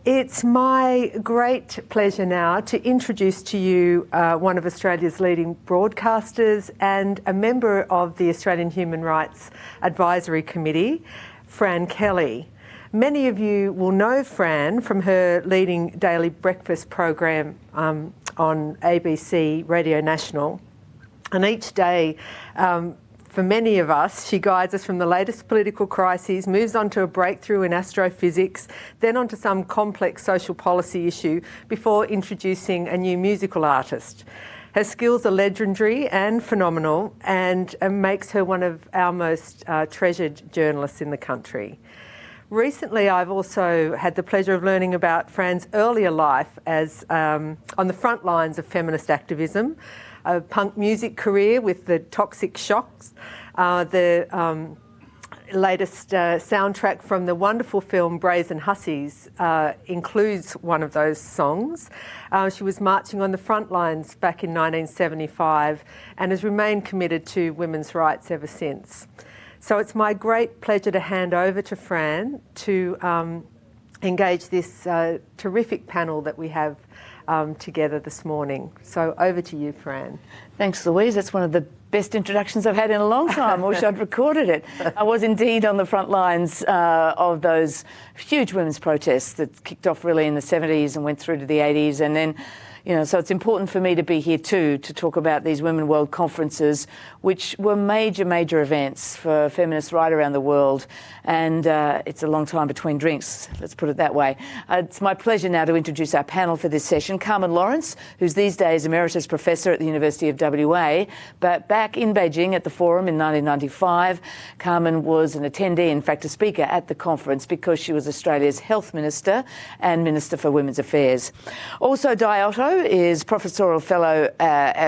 It's my great pleasure now to introduce to you one of Australia's leading broadcasters and a member of the Australian Human Rights Advisory Committee, Fran Kelly. Many of you will know Fran from her leading daily breakfast program on ABC Radio National. And each day, for many of us, she guides us from the latest political crises, moves on to a breakthrough in astrophysics, then on to some complex social policy issue before introducing a new musical artist. Her skills are legendary and phenomenal and makes her one of our most treasured journalists in the country. Recently, I've also had the pleasure of learning about Fran's earlier life as on the front lines of feminist activism, a punk music career with the Toxic Shocks, the latest soundtrack from the wonderful film Brazen Hussies includes one of those songs. She was marching on the front lines back in 1975 and has remained committed to women's rights ever since. So it's my great pleasure to hand over to Fran to engage this terrific panel that we have together this morning. So over to you, Fran. Thanks, Louise. That's one of the best introductions I've had in a long time. I wish I'd recorded it. I was indeed on the front lines of those huge women's protests that kicked off really in the 70s and went through to the 80s, and then so it's important for me to be here too to talk about these Women World Conferences, which were major events for feminists right around the world. And it's a long time between drinks, let's put it that way. It's my pleasure now to introduce our panel for this session. Carmen Lawrence, who's these days Emeritus Professor at the University of WA, but back in Beijing at the Forum in 1995. Carmen was an attendee, in fact a speaker at the conference, because she was Australia's Health Minister and Minister for Women's Affairs. Also, Dianne Otto is Professorial Fellow,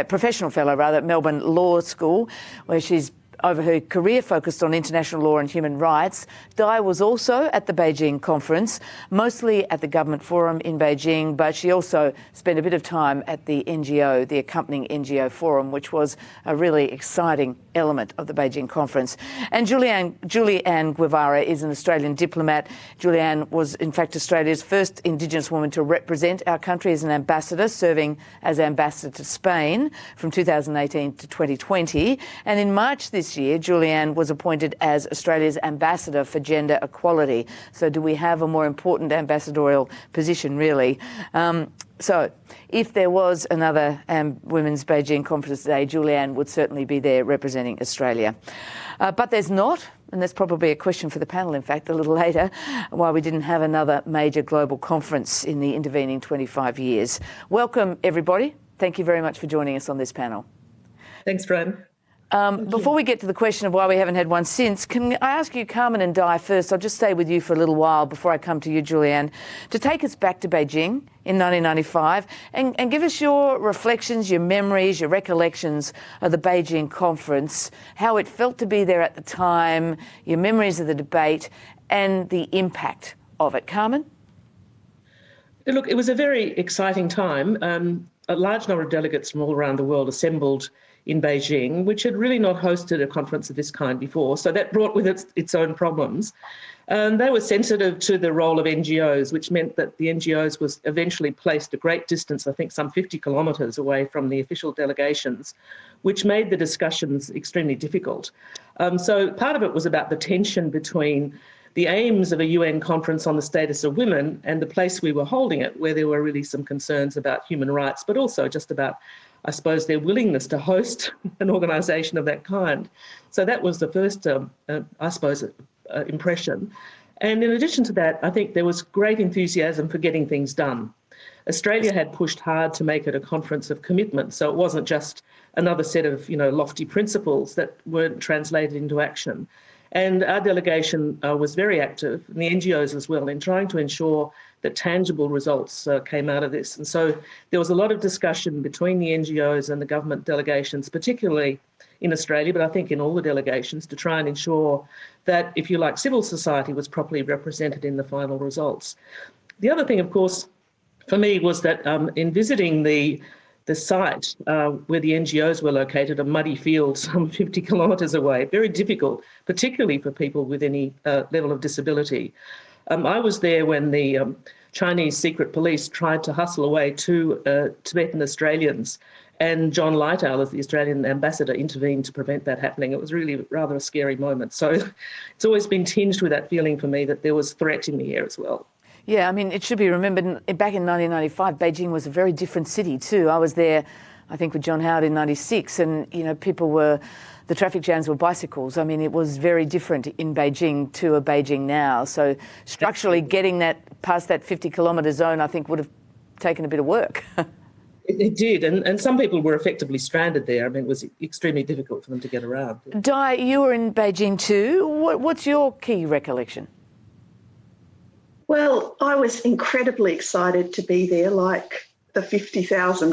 Professional Fellow at Melbourne Law School, where she's over her career focused on international law and human rights. Di was also at the Beijing conference, mostly at the Government Forum in Beijing, but she also spent a bit of time at the NGO, the accompanying NGO Forum, which was a really exciting element of the Beijing conference. And Julie-Ann Guivarra is an Australian diplomat. Julie-Ann was, in fact, Australia's first Indigenous woman to represent our country as an ambassador, serving as ambassador to Spain from 2018 to 2020. And in March this year, Julie-Ann was appointed as Australia's ambassador for gender equality. So do we have a more important ambassadorial position, really? So if there was another Women's Beijing Conference today, Julie-Ann would certainly be there representing Australia. But there's not, and that's probably a question for the panel, in fact, a little later, why we didn't have another major global conference in the intervening 25 years. Welcome, everybody. Thank you very much for joining us on this panel. Thanks, Fran. Before we get to the question of why we haven't had one since, can I ask you, Carmen and Di, first, I'll just stay with you for a little while before I come to you, Julie-Ann, to take us back to Beijing in 1995 and give us your reflections, your memories, your recollections of the Beijing conference, how it felt to be there at the time, your memories of the debate and the impact of it. Carmen? Look, it was a very exciting time. A large number of delegates from all around the world assembled in Beijing, which had really not hosted a conference of this kind before. So that brought with it its own problems. They were sensitive to the role of NGOs, which meant that the NGOs was eventually placed a great distance, I think some 50 kilometres away from the official delegations, which made the discussions extremely difficult. So part of it was about the tension between the aims of a UN conference on the status of women and the place we were holding it, where there were really some concerns about human rights, but also just about, I suppose, their willingness to host an organisation of that kind. So that was the first, impression. And in addition to that, I think there was great enthusiasm for getting things done. Australia had pushed hard to make it a conference of commitment, so it wasn't just another set of, lofty principles that weren't translated into action. And our delegation was very active, and the NGOs as well, in trying to ensure that tangible results came out of this. And so there was a lot of discussion between the NGOs and the government delegations, particularly in Australia, but I think in all the delegations, to try and ensure that, if you like, civil society was properly represented in the final results. The other thing, of course, for me was that in visiting the site where the NGOs were located, a muddy field some 50 kilometres away, very difficult, particularly for people with any level of disability. I was there when the Chinese secret police tried to hustle away two Tibetan Australians, and John Lightowl, as the Australian ambassador, intervened to prevent that happening. It was really rather a scary moment. So it's always been tinged with that feeling for me that there was threat in the air as well. Yeah, I mean, it should be remembered, back in 1995, Beijing was a very different city too. I was there, I think, with John Howard in 96, and, you know, the traffic jams were bicycles. I mean, it was very different in Beijing to a Beijing now. So structurally getting that past that 50-kilometre zone, I think, would have taken a bit of work. It did, and some people were effectively stranded there. I mean, it was extremely difficult for them to get around. Di, you were in Beijing too. What's your key recollection? Well, I was incredibly excited to be there, like the 50,000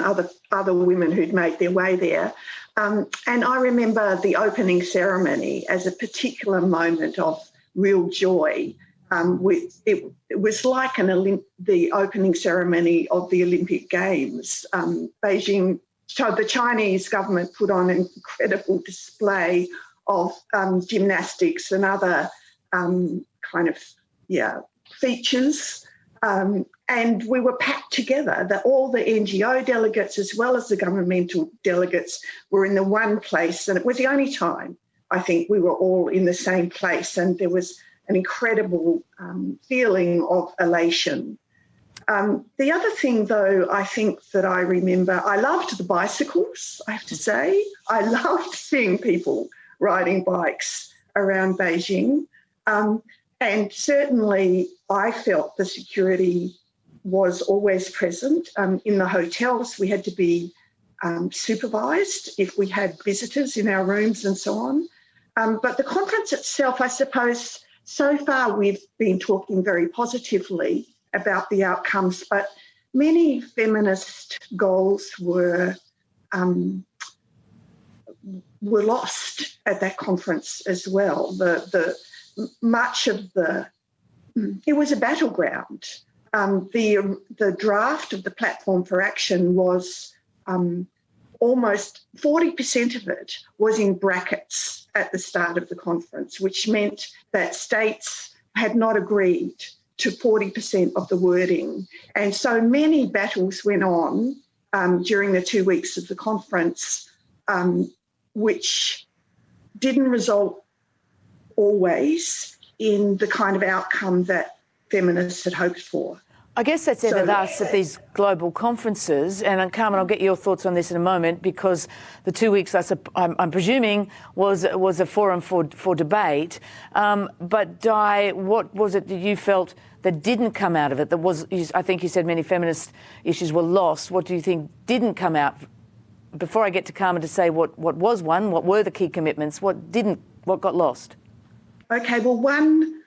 other women who'd made their way there. And I remember the opening ceremony as a particular moment of real joy. It was like the opening ceremony of the Olympic Games. Beijing, so the Chinese government put on an incredible display of gymnastics and other features. And we were packed together, that all the NGO delegates as well as the governmental delegates were in the one place. And it was the only time, I think, we were all in the same place. And there was an incredible feeling of elation. The other thing, though, I think that I remember, I loved the bicycles, I have to say. I loved seeing people riding bikes around Beijing. And certainly I felt the security was always present. In the hotels, we had to be supervised if we had visitors in our rooms and so on. But the conference itself, I suppose, so far we've been talking very positively about the outcomes, but many feminist goals were lost at that conference as well. It was a battleground. The draft of the Platform for Action was almost 40% of it was in brackets at the start of the conference, which meant that states had not agreed to 40% of the wording. And so many battles went on during the 2 weeks of the conference, which didn't result always in the kind of outcome that feminists had hoped for. I guess that's ever thus at these global conferences, and Carmen, I'll get your thoughts on this in a moment, because the 2 weeks, I'm presuming, was a forum for debate. But Di, what was it that you felt that didn't come out of it? I think you said many feminist issues were lost. What do you think didn't come out? Before I get to Carmen to say what was won, what were the key commitments, what got lost? Okay, well, one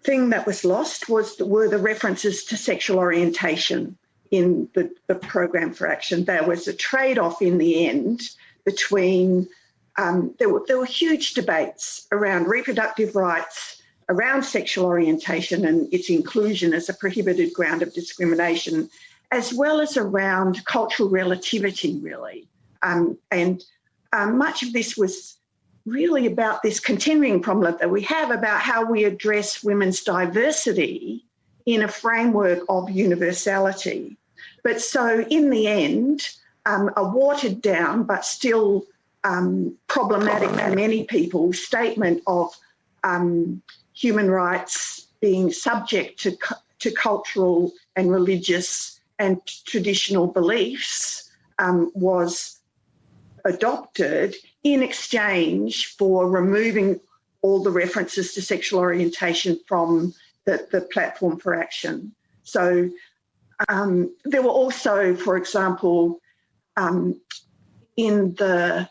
thing that was lost were the references to sexual orientation in the program for action. There was a trade-off in the end between, there were huge debates around reproductive rights, around sexual orientation and its inclusion as a prohibited ground of discrimination, as well as around cultural relativity, really. And much of this was really about this continuing problem that we have about how we address women's diversity in a framework of universality. But so in the end, a watered down but still problematic for many people statement of human rights being subject to cultural and religious and traditional beliefs was adopted in exchange for removing all the references to sexual orientation from the Platform for Action. So there were also, for example, in the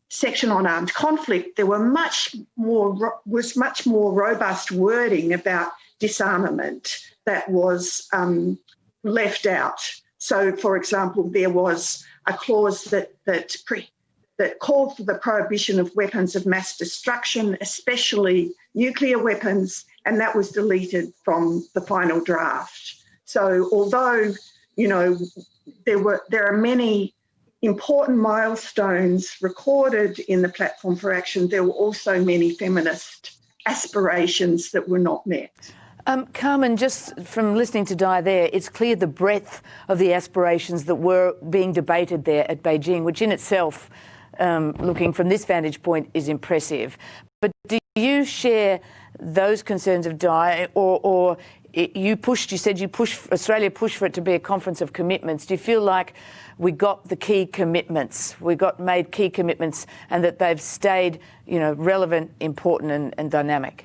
section on armed conflict, there were much more robust wording about disarmament that was left out. So, for example, there was a clause that called for the prohibition of weapons of mass destruction, especially nuclear weapons, and that was deleted from the final draft. So although, you know, there are many important milestones recorded in the Platform for Action, there were also many feminist aspirations that were not met. Carmen, just from listening to Di there, it's clear the breadth of the aspirations that were being debated there at Beijing, which in itself, looking from this vantage point, is impressive. But do you share those concerns of Di, or Australia pushed for it to be a conference of commitments? Do you feel like we got the key commitments, made key commitments, and that they've stayed, relevant, important and dynamic?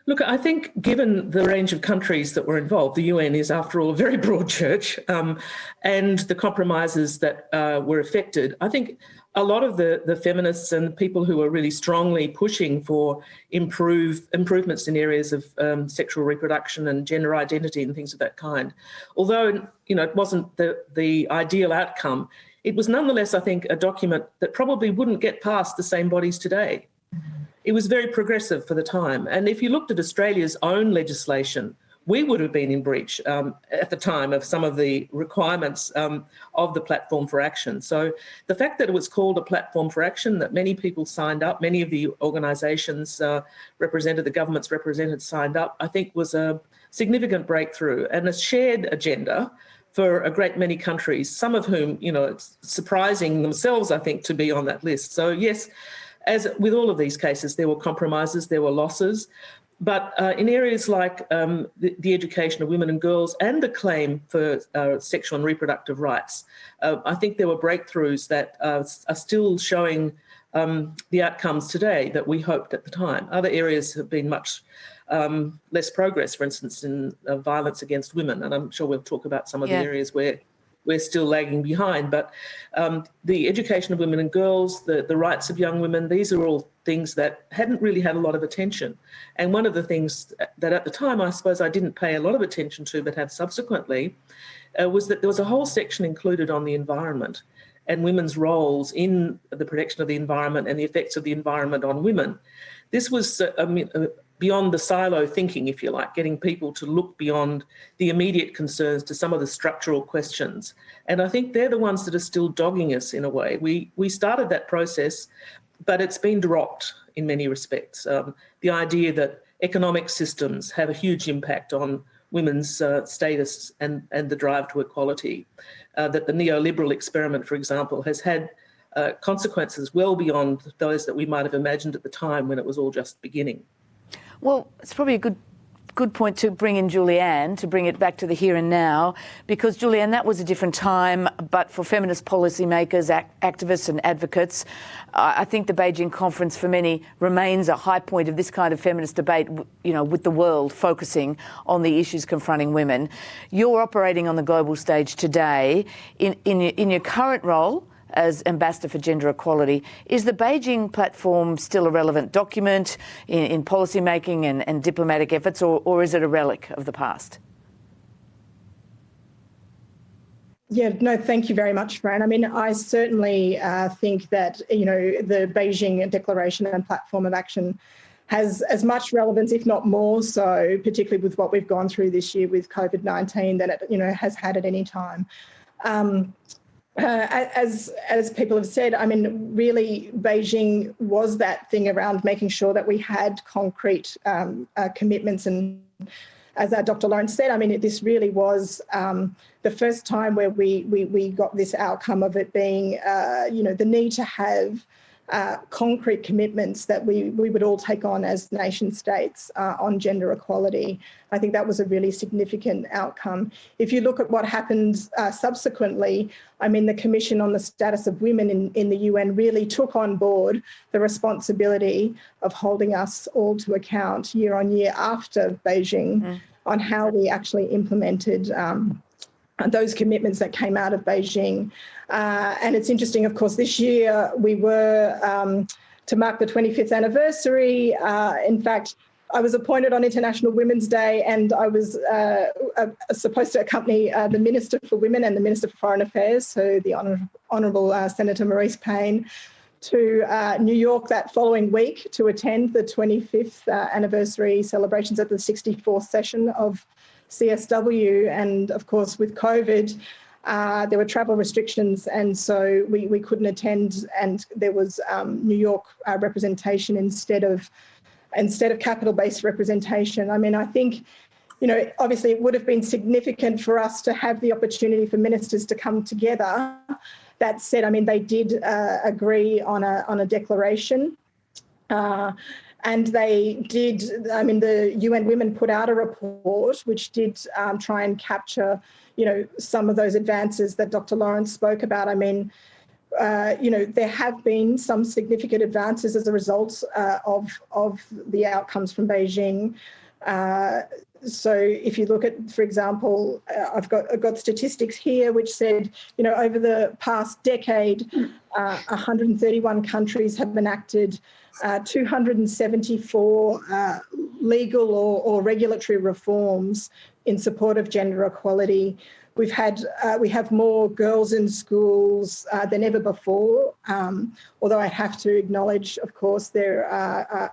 Look, I think given the range of countries that were involved, the UN is, after all, a very broad church, and the compromises that were affected, I think a lot of the feminists and people who are really strongly pushing for improvements in areas of sexual reproduction and gender identity and things of that kind, although it wasn't the ideal outcome, it was nonetheless, I think, a document that probably wouldn't get past the same bodies today. It was very progressive for the time. And if you looked at Australia's own legislation, we would have been in breach at the time of some of the requirements of the Platform for Action. So the fact that it was called a Platform for Action, that many people signed up, many of the organisations represented, the governments represented, signed up, I think was a significant breakthrough and a shared agenda for a great many countries, some of whom, it's surprising themselves, I think, to be on that list. So yes, as with all of these cases, there were compromises, there were losses, but in areas like the education of women and girls and the claim for sexual and reproductive rights, I think there were breakthroughs that are still showing the outcomes today that we hoped at the time. Other areas have been much less progress, for instance, in violence against women, and I'm sure we'll talk about some of the areas where we're still lagging behind. But the education of women and girls, the rights of young women, these are all things that hadn't really had a lot of attention. And one of the things that at the time, I suppose I didn't pay a lot of attention to, but have subsequently, was that there was a whole section included on the environment and women's roles in the protection of the environment and the effects of the environment on women. This was beyond the silo thinking, if you like, getting people to look beyond the immediate concerns to some of the structural questions. And I think they're the ones that are still dogging us in a way. We started that process, but it's been dropped in many respects. The idea that economic systems have a huge impact on women's status and the drive to equality, that the neoliberal experiment, for example, has had consequences well beyond those that we might have imagined at the time when it was all just beginning. Well, it's probably a good point to bring in Julie-Ann, to bring it back to the here and now, because, Julie-Ann, that was a different time, but for feminist policymakers, activists and advocates, I think the Beijing conference for many remains a high point of this kind of feminist debate, with the world focusing on the issues confronting women. You're operating on the global stage today. In your current role as Ambassador for Gender Equality, is the Beijing Platform still a relevant document in policy making and diplomatic efforts, or is it a relic of the past? Yeah, no, thank you very much, Fran. I mean, I certainly think that, the Beijing Declaration and Platform of Action has as much relevance, if not more so, particularly with what we've gone through this year with COVID-19, than it, has had at any time. As people have said, I mean, really, Beijing was that thing around making sure that we had concrete commitments. And as Dr. Lawrence said, I mean, this really was the first time where we got this outcome of it being, the need to have concrete commitments that we would all take on as nation states on gender equality. I think that was a really significant outcome. If you look at what happened subsequently, I mean, the Commission on the Status of Women in the UN really took on board the responsibility of holding us all to account year on year after Beijing on how we actually implemented those commitments that came out of Beijing. And it's interesting, of course, this year we were, to mark the 25th anniversary, in fact, I was appointed on International Women's Day, and I was supposed to accompany the Minister for Women and the Minister for Foreign Affairs, so the Honourable Senator Maurice Payne, to New York that following week to attend the 25th anniversary celebrations at the 64th session of CSW. And of course, with COVID, there were travel restrictions, and so we couldn't attend, and there was New York representation instead of instead of capital-based representation. I mean, I think, you know, obviously it would have been significant for us to have the opportunity for ministers to come together. That said, I mean, they did agree on a declaration. And they did, I mean, the UN Women put out a report which did try and capture, you know, some of those advances that Dr. Lawrence spoke about. I mean, you know, there have been some significant advances as a result of the outcomes from Beijing. So if you look at, for example, I've got statistics here which said, you know, over the past decade, 131 countries have enacted 274 legal or regulatory reforms in support of gender equality. We have more girls in schools than ever before, although I have to acknowledge, of course, there are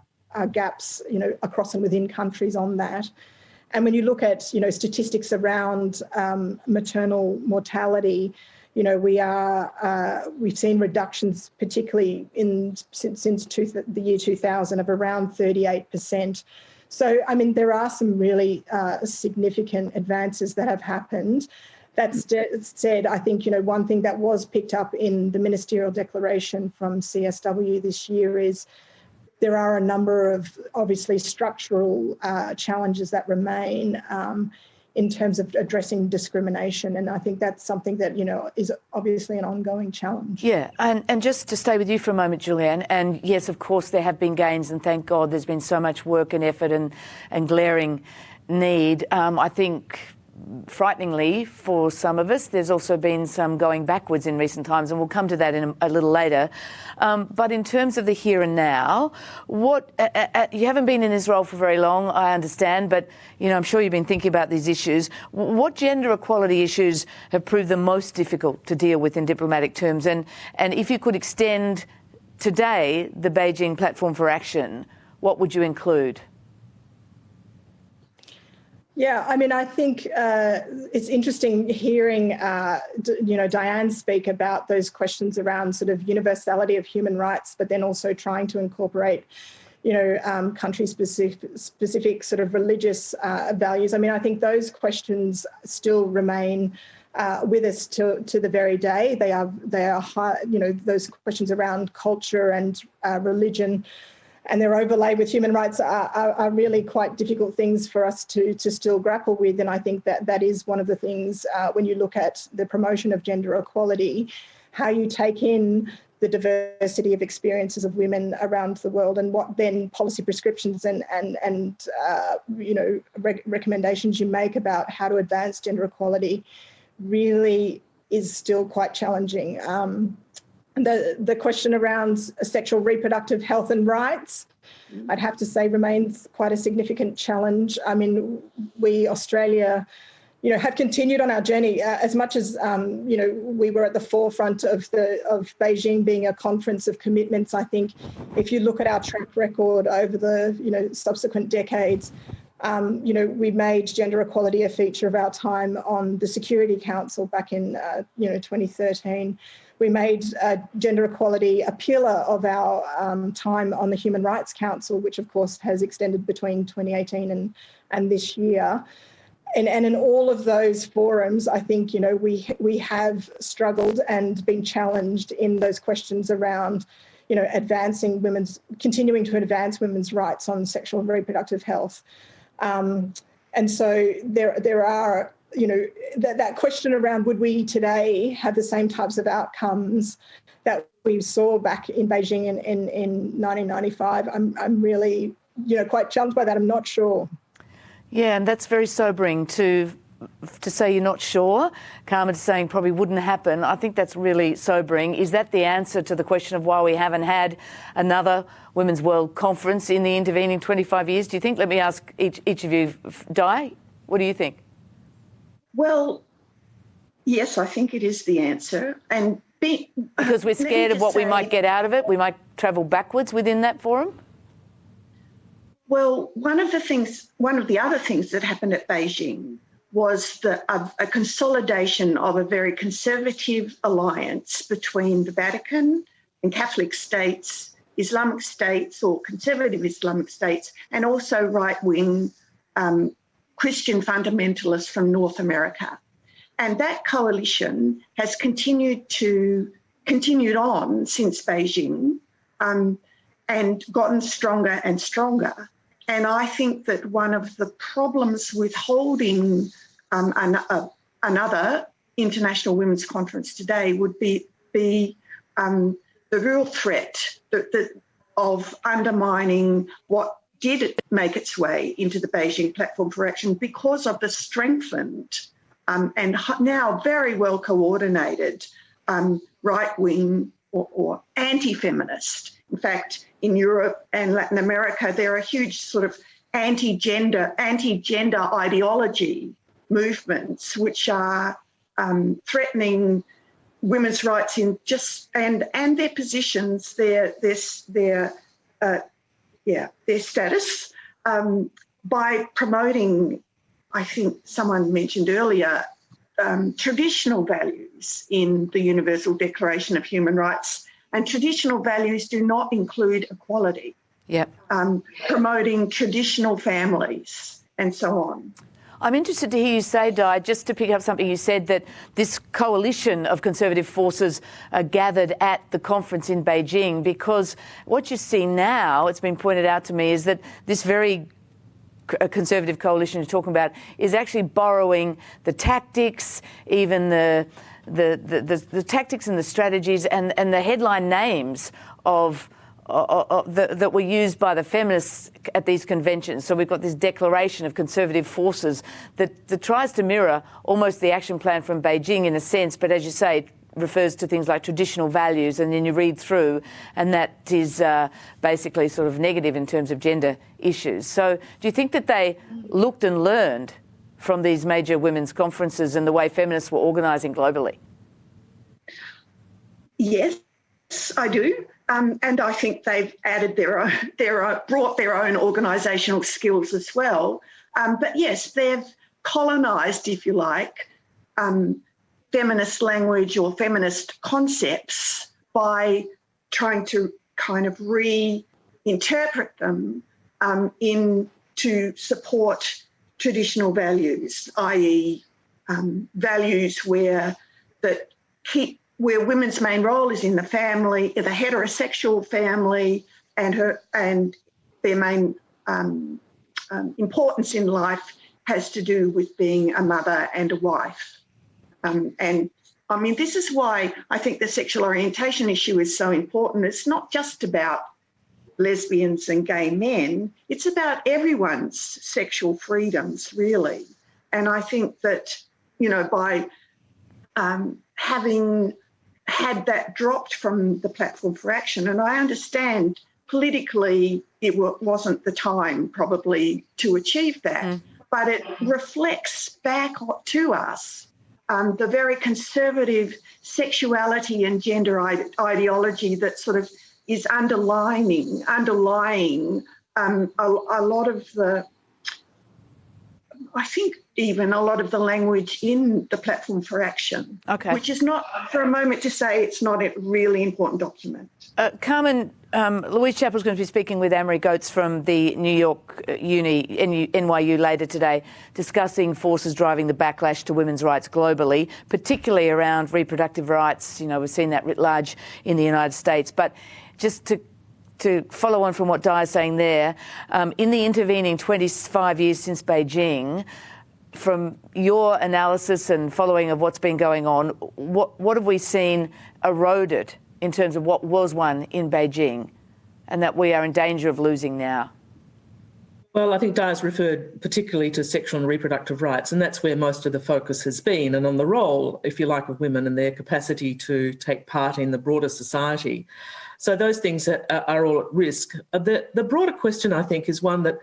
gaps, you know, across and within countries on that. And when you look at, you know, statistics around maternal mortality, you know, we've seen reductions, particularly since the year 2000, of around 38%. So, I mean, there are some really significant advances that have happened. That said, I think, you know, one thing that was picked up in the ministerial declaration from CSW this year is there are a number of obviously structural challenges that remain in terms of addressing discrimination. And I think that's something that, you know, is obviously an ongoing challenge. Yeah, and just to stay with you for a moment, Julie-Ann, and yes, of course, there have been gains, and thank God there's been so much work and effort and glaring need. I think, frighteningly for some of us, there's also been some going backwards in recent times, and we'll come to that in a little later. But in terms of the here and now, what you haven't been in this role for very long, I understand, but you know, I'm sure you've been thinking about these issues. What gender equality issues have proved the most difficult to deal with in diplomatic terms? And if you could extend today the Beijing Platform for Action, what would you include? Yeah, I mean, I think it's interesting hearing, you know, Dianne speak about those questions around sort of universality of human rights, but then also trying to incorporate, you know, country-specific sort of religious values. I mean, I think those questions still remain with us to the very day. They are high, you know, those questions around culture and religion, and their overlay with human rights are really quite difficult things for us to still grapple with. And I think that is one of the things when you look at the promotion of gender equality, how you take in the diversity of experiences of women around the world, and what then policy prescriptions and you know, recommendations you make about how to advance gender equality really is still quite challenging. The question around sexual reproductive health and rights, I'd have to say, remains quite a significant challenge. I mean, we, Australia, you know, have continued on our journey as much as, you know, we were at the forefront of Beijing being a conference of commitments. I think if you look at our track record over the, you know, subsequent decades, you know, we made gender equality a feature of our time on the Security Council back in, you know, 2013. We made gender equality a pillar of our time on the Human Rights Council, which of course has extended between 2018 and this year. And in all of those forums, I think, you know, we have struggled and been challenged in those questions around, you know, continuing to advance women's rights on sexual and reproductive health. And so there are, you know, that question around would we today have the same types of outcomes that we saw back in Beijing in 1995? I'm really, you know, quite challenged by that. I'm not sure. Yeah, and that's very sobering to say you're not sure. Carmen's saying probably wouldn't happen. I think that's really sobering. Is that the answer to the question of why we haven't had another Women's World Conference in the intervening 25 years, do you think? Let me ask each of you. Di, what do you think? Well, yes, I think it is the answer. And because we're scared of what we might get out of it, we might travel backwards within that forum? Well, one of the other things that happened at Beijing was a consolidation of a very conservative alliance between the Vatican and Catholic states Islamic states or conservative Islamic states, and also right-wing Christian fundamentalists from North America. And that coalition has continued on since Beijing and gotten stronger and stronger. And I think that one of the problems with holding another International Women's Conference today would be the real threat of undermining what did make its way into the Beijing Platform for Action because of the strengthened and now very well coordinated right-wing or anti-feminist. In fact, in Europe and Latin America, there are huge sort of anti-gender ideology movements which are threatening women's rights in and their positions, their status by promoting, I think someone mentioned earlier, traditional values in the Universal Declaration of Human Rights, and traditional values do not include equality. Yep. Promoting traditional families and so on. I'm interested to hear you say, Di, just to pick up something you said, that this coalition of conservative forces are gathered at the conference in Beijing, because what you see now, it's been pointed out to me, is that this very conservative coalition you're talking about is actually borrowing the tactics, even the tactics and the strategies and the headline names that were used by the feminists at these conventions. So we've got this declaration of conservative forces that tries to mirror almost the action plan from Beijing in a sense, but as you say, it refers to things like traditional values, and then you read through and that is basically sort of negative in terms of gender issues. So do you think that they looked and learned from these major women's conferences and the way feminists were organising globally? Yes, I do. And I think they've added brought their own organisational skills as well. But yes, they've colonised, if you like, feminist language or feminist concepts by trying to kind of reinterpret them to support traditional values, i.e. Values where women's main role is in the family, the heterosexual family, and their main importance in life has to do with being a mother and a wife. And I mean, this is why I think the sexual orientation issue is so important. It's not just about lesbians and gay men. It's about everyone's sexual freedoms, really. And I think that, by having had that dropped from the Platform for Action, and I understand politically it wasn't the time probably to achieve that, but it reflects back to us the very conservative sexuality and gender ideology that sort of is underlying a lot of the, I think even a lot of the language in the Platform for Action, which is not for a moment to say it's not a really important document. Carmen, Louise Chappell's going to be speaking with Amory Goetz from the New York NYU later today, discussing forces driving the backlash to women's rights globally, particularly around reproductive rights. We've seen that writ large in the United States. But just to follow on from what Di is saying there, in the intervening 25 years since Beijing, from your analysis and following of what's been going on, what have we seen eroded in terms of what was won in Beijing and that we are in danger of losing now? Well, I think Di's referred particularly to sexual and reproductive rights, and that's where most of the focus has been, and on the role, if you like, of women and their capacity to take part in the broader society. So those things are all at risk. The broader question, I think, is one that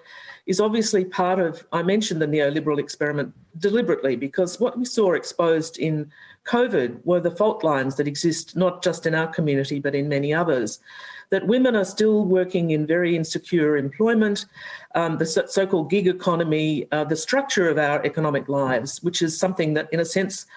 is obviously part of, I mentioned the neoliberal experiment deliberately, because what we saw exposed in COVID were the fault lines that exist not just in our community but in many others, that women are still working in very insecure employment, the so-called gig economy, the structure of our economic lives, which is something that, in a sense,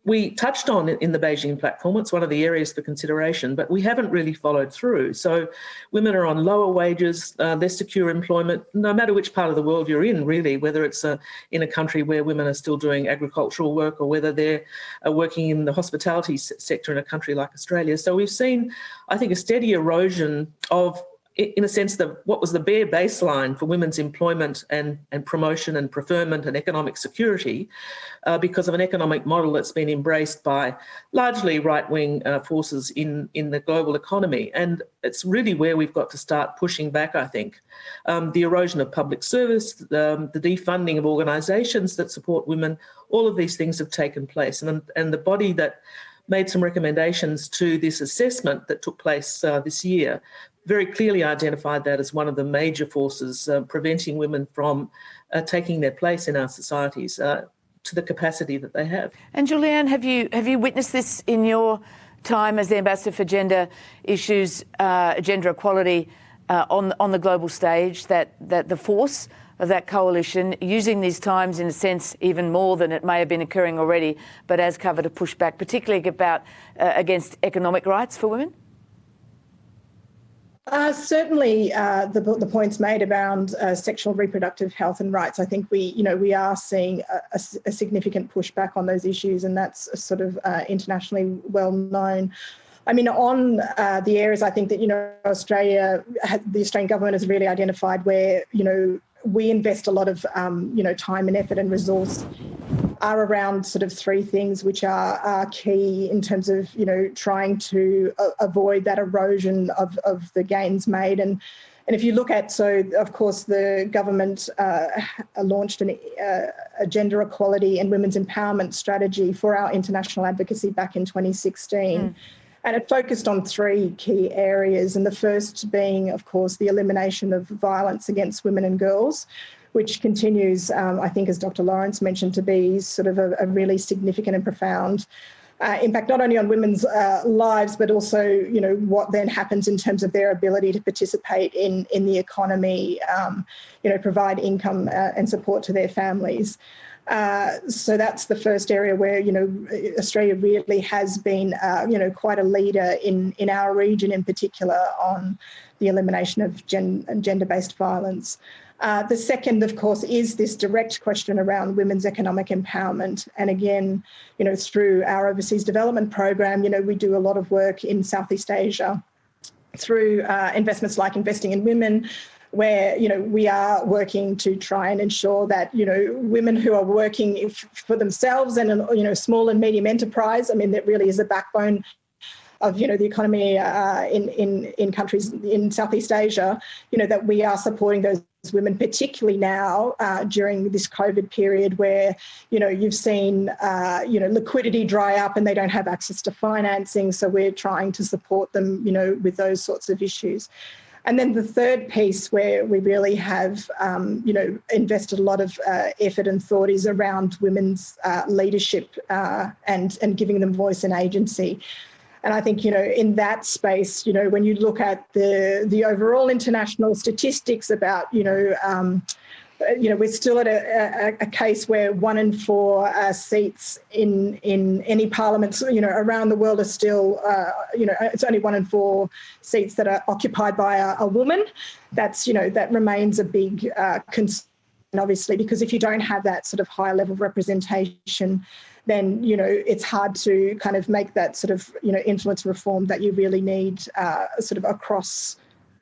we touched on in the Beijing Platform. It's one of the areas for consideration, but we haven't really followed through. So women are on lower wages, less secure employment, no matter which part of the world you're in, really, whether it's in a country where women are still doing agricultural work or whether they're working in the hospitality sector in a country like Australia. So we've seen, I think, a steady erosion of, in a sense, what was the bare baseline for women's employment and promotion and preferment and economic security because of an economic model that's been embraced by largely right-wing forces in the global economy. And it's really where we've got to start pushing back, I think. The erosion of public service, the defunding of organisations that support women, all of these things have taken place. And the body that made some recommendations to this assessment that took place this year very clearly identified that as one of the major forces preventing women from taking their place in our societies to the capacity that they have. And Julie-Ann, have you witnessed this in your time as the Ambassador for Gender Issues, Gender Equality on the global stage, that the force of that coalition using these times in a sense even more than it may have been occurring already, but as cover to push back, particularly against economic rights for women? Certainly, the points made around sexual reproductive health and rights. I think we are seeing a significant pushback on those issues, and that's sort of internationally well known. I mean, on the areas, I think that the Australian government has really identified where we invest a lot of time and effort and resource are around sort of three things which are key in terms of trying to avoid that erosion of the gains made. And if you look at, so of course the government launched a gender equality and women's empowerment strategy for our international advocacy back in 2016. And it focused on three key areas, and the first being, of course, the elimination of violence against women and girls, which continues, I think, as Dr. Lawrence mentioned, to be sort of a really significant and profound impact, not only on women's lives, but also, what then happens in terms of their ability to participate in the economy, provide income and support to their families. So that's the first area where, Australia really has been, quite a leader in our region in particular on the elimination of gender-based violence. The second, of course, is this direct question around women's economic empowerment. And again, through our overseas development program, we do a lot of work in Southeast Asia through investments like Investing in Women, where, we are working to try and ensure that, women who are working for themselves and, small and medium enterprise, I mean, that really is the backbone of, the economy in countries in Southeast Asia, that we are supporting those women, particularly now during this COVID period where, you've seen, liquidity dry up and they don't have access to financing. So we're trying to support them, with those sorts of issues. And then the third piece where we really have, invested a lot of effort and thought is around women's leadership and giving them voice and agency. And I think, in that space, when you look at the overall international statistics about, we're still at a case where 1 in 4 seats in any parliaments, around the world are still, it's only 1 in 4 seats that are occupied by a woman. That's, that remains a big concern, obviously, because if you don't have that sort of high level of representation, then, it's hard to kind of make that sort of, influence reform that you really need sort of across,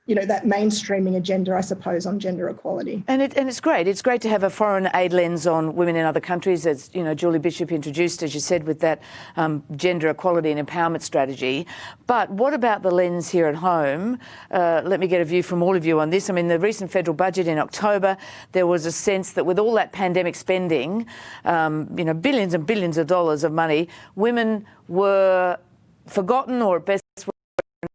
that mainstreaming agenda, I suppose, on gender equality. And it's great. It's great to have a foreign aid lens on women in other countries, as, Julie Bishop introduced, as you said, with that gender equality and empowerment strategy. But what about the lens here at home? Let me get a view from all of you on this. I mean, the recent federal budget in October, there was a sense that with all that pandemic spending, billions and billions of dollars of money, women were forgotten or at best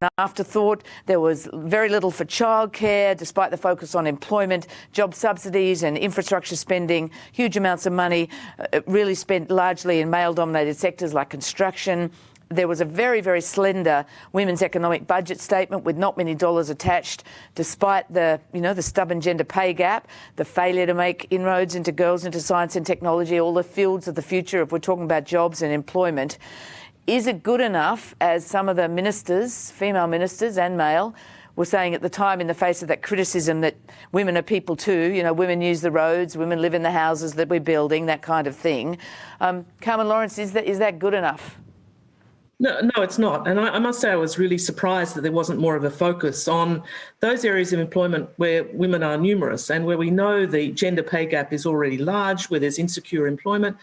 an afterthought. There was very little for childcare, despite the focus on employment, job subsidies and infrastructure spending, huge amounts of money really spent largely in male-dominated sectors like construction, there was a very, very slender women's economic budget statement with not many dollars attached, despite the stubborn gender pay gap, the failure to make inroads into girls into science and technology, all the fields of the future if we're talking about jobs and employment. Is it good enough, as some of the ministers, female ministers and male, were saying at the time in the face of that criticism that women are people too, women use the roads, women live in the houses that we're building, that kind of thing. Carmen Lawrence, is that good enough? No, it's not. And I must say I was really surprised that there wasn't more of a focus on those areas of employment where women are numerous and where we know the gender pay gap is already large, where there's insecure employment.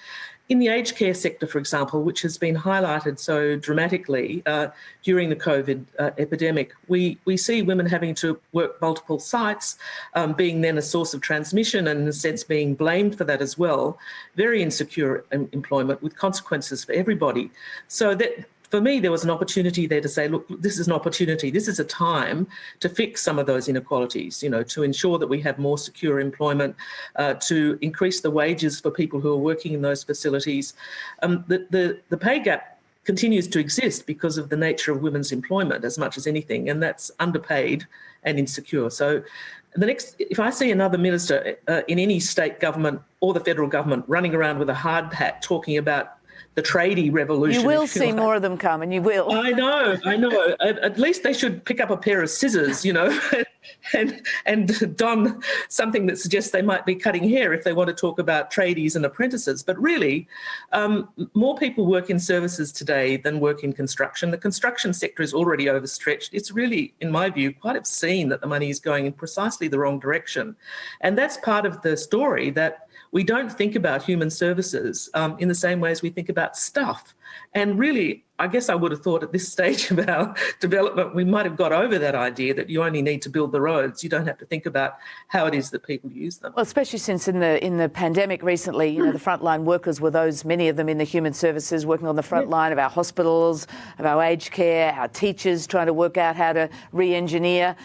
In the aged care sector, for example, which has been highlighted so dramatically during the COVID epidemic, we see women having to work multiple sites, being then a source of transmission and in a sense being blamed for that as well. Very insecure employment with consequences for everybody. So that, for me, there was an opportunity there to say, look, this is an opportunity. This is a time to fix some of those inequalities, to ensure that we have more secure employment, to increase the wages for people who are working in those facilities. The pay gap continues to exist because of the nature of women's employment as much as anything, and that's underpaid and insecure. So if I see another minister in any state government or the federal government running around with a hard hat talking about the tradie revolution. You will see more of them, Carmen, you will. I know. At least they should pick up a pair of scissors, and don something that suggests they might be cutting hair if they want to talk about tradies and apprentices. But really, more people work in services today than work in construction. The construction sector is already overstretched. It's really, in my view, quite obscene that the money is going in precisely the wrong direction. And that's part of the story, that we don't think about human services in the same way as we think about stuff. And really, I guess I would have thought at this stage of our development, we might have got over that idea that you only need to build the roads. You don't have to think about how it is that people use them. Well, especially since in the pandemic recently, the frontline workers were many of them in the human services, working on the front line of our hospitals, of our aged care, our teachers trying to work out how to re-engineer,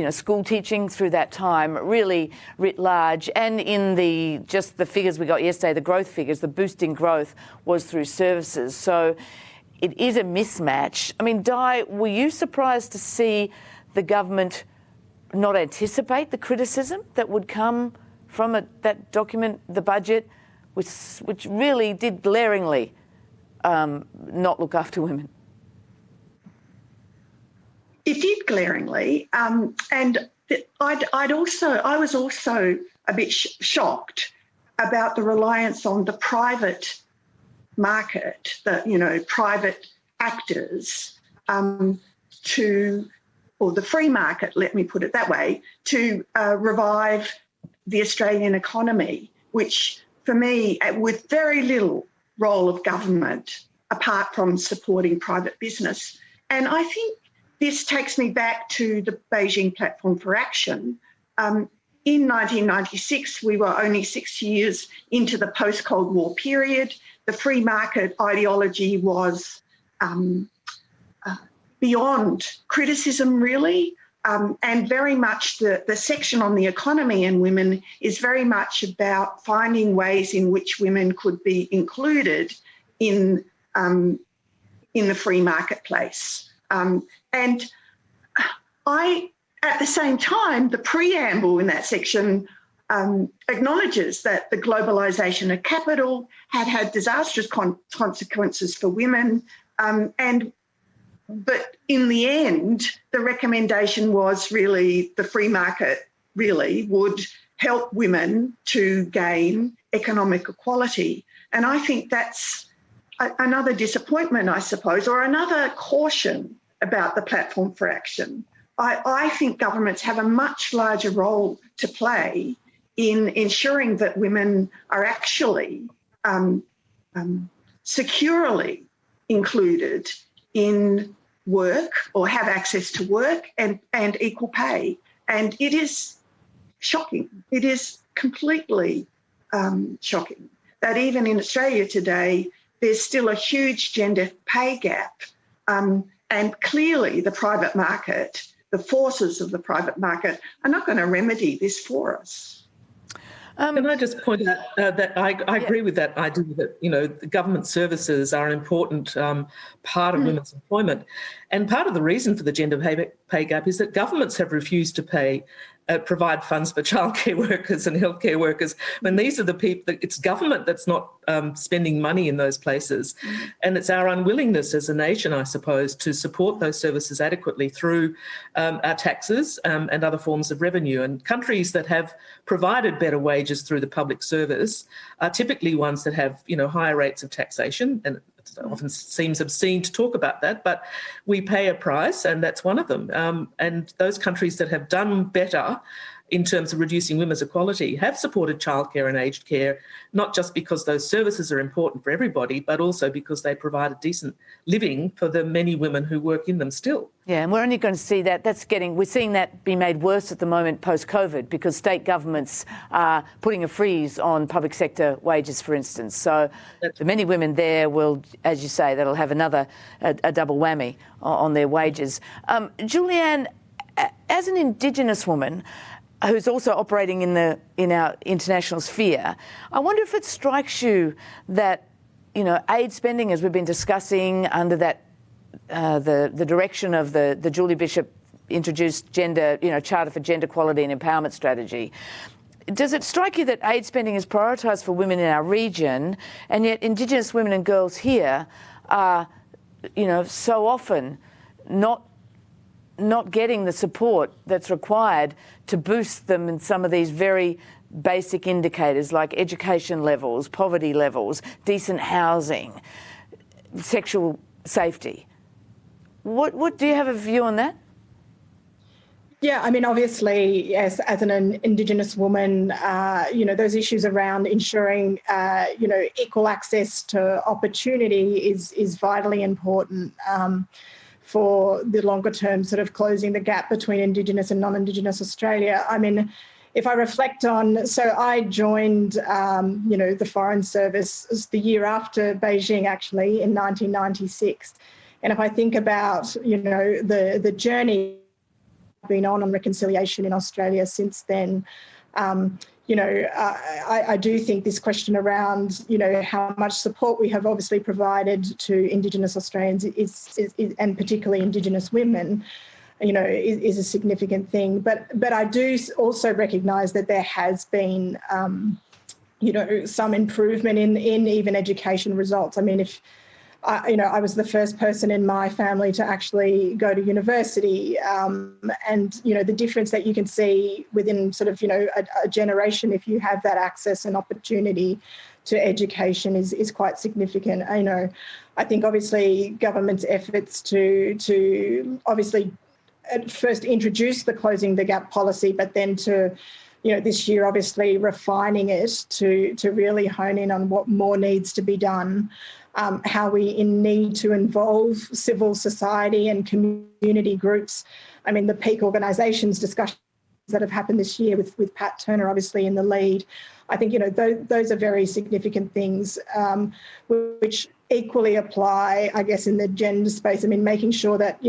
school teaching through that time, really writ large. And in the figures we got yesterday, the growth figures, the boosting growth was through services. So it is a mismatch. I mean, Di, were you surprised to see the government not anticipate the criticism that would come from that document, the budget, which really did glaringly not look after women? It did glaringly, and I was also a bit shocked about the reliance on the private market, private actors, or the free market, let me put it that way, to revive the Australian economy, which for me, with very little role of government apart from supporting private business. And I think this takes me back to the Beijing Platform for Action. In 1996, we were only 6 years into the post-Cold War period. The free market ideology was beyond criticism, really, and very much the section on the economy and women is very much about finding ways in which women could be included in the free marketplace. At the same time, the preamble in that section acknowledges that the globalisation of capital had disastrous consequences for women, but in the end, the recommendation was really the free market really would help women to gain economic equality. And I think that's another disappointment, I suppose, or another caution about the Platform for Action. I think governments have a much larger role to play in ensuring that women are actually securely included in work or have access to work and equal pay. And it is shocking. It is completely shocking that even in Australia today, there's still a huge gender pay gap. And clearly the private market, the forces of the private market are not going to remedy this for us. Can I just point out that I agree with that idea that, the government services are an important part of women's employment. And part of the reason for the gender pay gap is that governments have refused to provide funds for childcare workers and healthcare workers. When these are the people, it's government that's not spending money in those places. And it's our unwillingness as a nation, I suppose, to support those services adequately through our taxes and other forms of revenue. And countries that have provided better wages through the public service are typically ones that have, higher rates of taxation, and it often seems obscene to talk about that, but we pay a price, and that's one of them. And those countries that have done better in terms of reducing women's equality have supported childcare and aged care, not just because those services are important for everybody, but also because they provide a decent living for the many women who work in them still. Yeah, and we're only going to see that. We're seeing that be made worse at the moment post-COVID, because state governments are putting a freeze on public sector wages, for instance. So the many women there will, as you say, that'll have a double whammy on their wages. Julie-Ann, as an Indigenous woman who's also operating in our international sphere, I wonder if it strikes you that, aid spending, as we've been discussing under that the direction of the Julie Bishop introduced Charter for Gender Equality and Empowerment Strategy. Does it strike you that aid spending is prioritised for women in our region, and yet Indigenous women and girls here are, so often not getting the support that's required to boost them in some of these very basic indicators like education levels, poverty levels, decent housing, sexual safety? What do you have a view on that? Yeah, I mean, obviously, yes, as an Indigenous woman, those issues around ensuring, equal access to opportunity is vitally important for the longer term sort of closing the gap between Indigenous and non-Indigenous Australia. I mean, if I reflect on, so I joined, the Foreign Service the year after Beijing, actually, in 1996. And if I think about, the journey been on reconciliation in Australia since then, I do think this question around, how much support we have obviously provided to Indigenous Australians is and particularly Indigenous women, is a significant thing. But I do also recognise that there has been, some improvement in even education results. I mean, if I was the first person in my family to actually go to university, and, the difference that you can see within sort of, a generation, if you have that access and opportunity to education is quite significant. I think obviously government's efforts to obviously at first introduce the closing the gap policy, but then to, this year obviously refining it to really hone in on what more needs to be done. How we need to involve civil society and community groups. I mean, the peak organisations discussions that have happened this year with Pat Turner obviously in the lead, I think, those are very significant things, which equally apply, I guess, in the gender space. I mean, making sure that,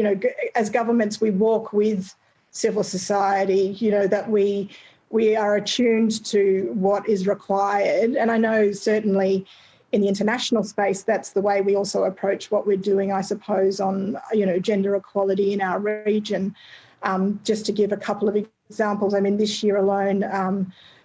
as governments, we walk with civil society, that we are attuned to what is required. And I know certainly in the international space, that's the way we also approach what we're doing, I suppose, on, gender equality in our region. Just to give a couple of examples, I mean, this year alone,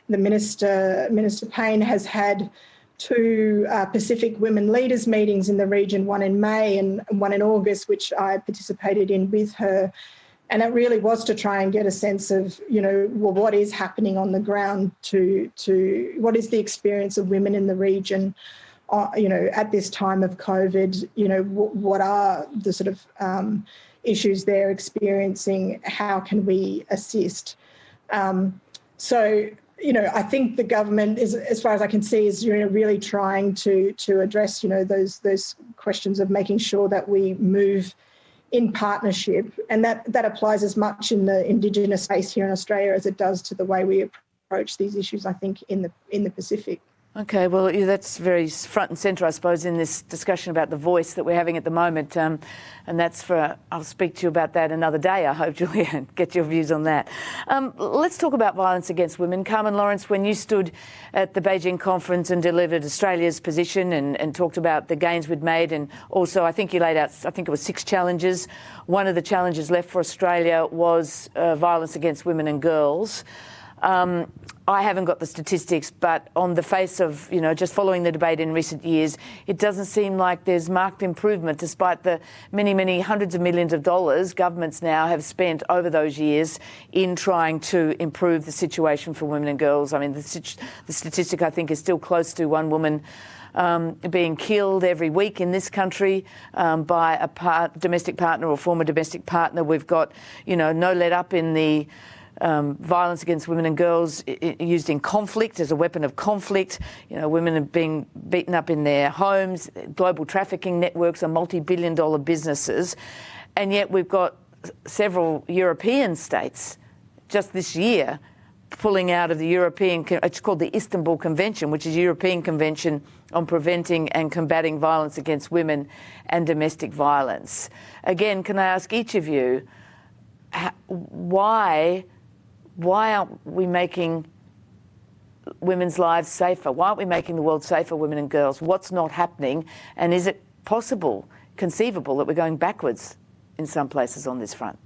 the Minister Payne has had 2 Pacific Women Leaders meetings in the region, one in May and one in August, which I participated in with her. And it really was to try and get a sense of, what is happening on the ground to what is the experience of women in the region, at this time of COVID, what are the sort of issues they're experiencing, how can we assist? So, I think the government is, as far as I can see, is really trying to address, those questions of making sure that we move in partnership, and that applies as much in the Indigenous space here in Australia as it does to the way we approach these issues, I think, in the Pacific. Okay, well, that's very front and centre, I suppose, in this discussion about the voice that we're having at the moment. And that's I'll speak to you about that another day, I hope, Julie-Ann, get your views on that. Let's talk about violence against women. Carmen Lawrence, when you stood at the Beijing conference and delivered Australia's position and talked about the gains we'd made, and also I think you laid out, I think it was 6 challenges. One of the challenges left for Australia was violence against women and girls. I haven't got the statistics, but on the face of, just following the debate in recent years, it doesn't seem like there's marked improvement despite the many, many hundreds of millions of dollars governments now have spent over those years in trying to improve the situation for women and girls. I mean, the statistic, I think, is still close to one woman being killed every week in this country by a domestic partner or former domestic partner. We've got, no let up in the violence against women and girls used in conflict as a weapon of conflict. Women are being beaten up in their homes. Global trafficking networks are multi-billion-dollar businesses. And yet we've got several European states just this year pulling out of the it's called the Istanbul Convention, which is a European Convention on preventing and combating violence against women and domestic violence. Again, can I ask each of you, why aren't we making women's lives safer? Why aren't we making the world safer, women and girls? What's not happening? And is it possible, conceivable, that we're going backwards in some places on this front?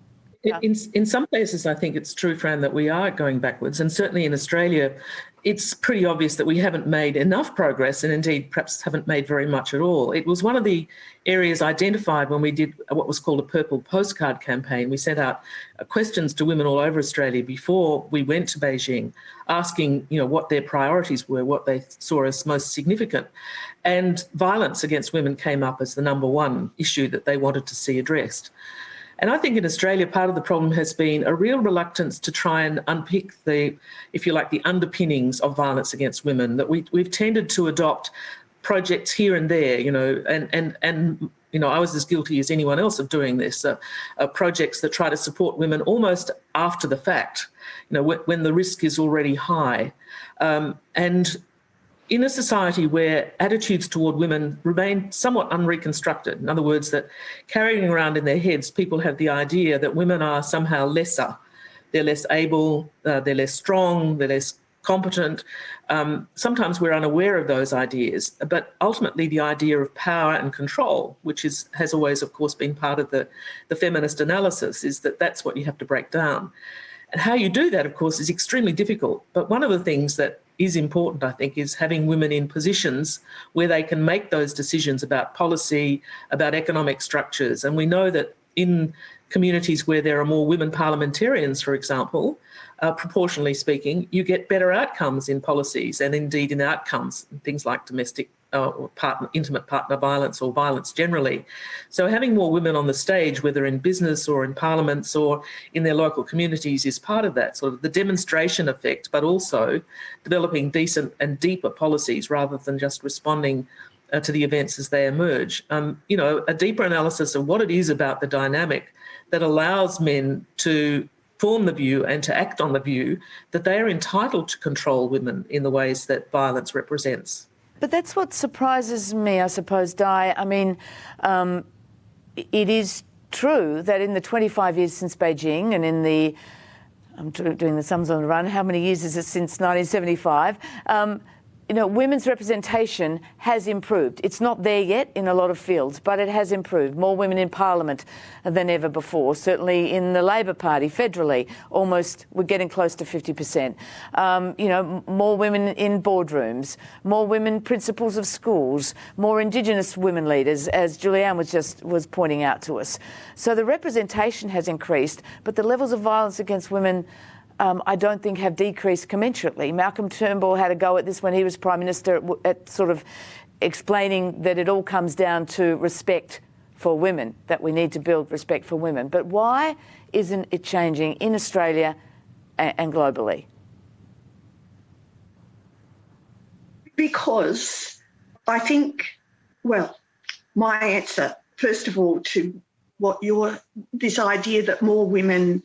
In some places, I think it's true, Fran, that we are going backwards. And certainly in Australia, it's pretty obvious that we haven't made enough progress and indeed perhaps haven't made very much at all. It was one of the areas identified when we did what was called a purple postcard campaign. We sent out questions to women all over Australia before we went to Beijing, asking, what their priorities were, what they saw as most significant. And violence against women came up as the number one issue that they wanted to see addressed. And I think in Australia, part of the problem has been a real reluctance to try and unpick the underpinnings of violence against women, that we've tended to adopt projects here and there, and I was as guilty as anyone else of doing this, projects that try to support women almost after the fact, when the risk is already high. And in a society where attitudes toward women remain somewhat unreconstructed, in other words, that carrying around in their heads, people have the idea that women are somehow lesser, they're less able, they're less strong, they're less competent. Sometimes we're unaware of those ideas, but ultimately the idea of power and control, which has always, of course, been part of the feminist analysis, is that that's what you have to break down. And how you do that, of course, is extremely difficult. But one of the things that is important, I think, is having women in positions where they can make those decisions about policy, about economic structures. And we know that in communities where there are more women parliamentarians, for example, proportionally speaking, you get better outcomes in policies and indeed in outcomes, things like domestic intimate partner violence or violence generally. So having more women on the stage, whether in business or in parliaments or in their local communities, is part of that, sort of the demonstration effect, but also developing decent and deeper policies rather than just responding to the events as they emerge. A deeper analysis of what it is about the dynamic that allows men to form the view and to act on the view that they are entitled to control women in the ways that violence represents. But that's what surprises me, I suppose, Di. I mean, it is true that in the 25 years since Beijing and I'm doing the sums on the run, how many years is it since 1975? Women's representation has improved. It's not there yet in a lot of fields, but it has improved. More women in Parliament than ever before. Certainly in the Labor Party, federally, we're getting close to 50%. More women in boardrooms, more women principals of schools, more Indigenous women leaders, as Julie-Ann was pointing out to us. So the representation has increased, but the levels of violence against women I don't think have decreased commensurately. Malcolm Turnbull had a go at this when he was Prime Minister at sort of explaining that it all comes down to respect for women, that we need to build respect for women. But why isn't it changing in Australia and globally? Because I think, my answer, first of all, to this idea that more women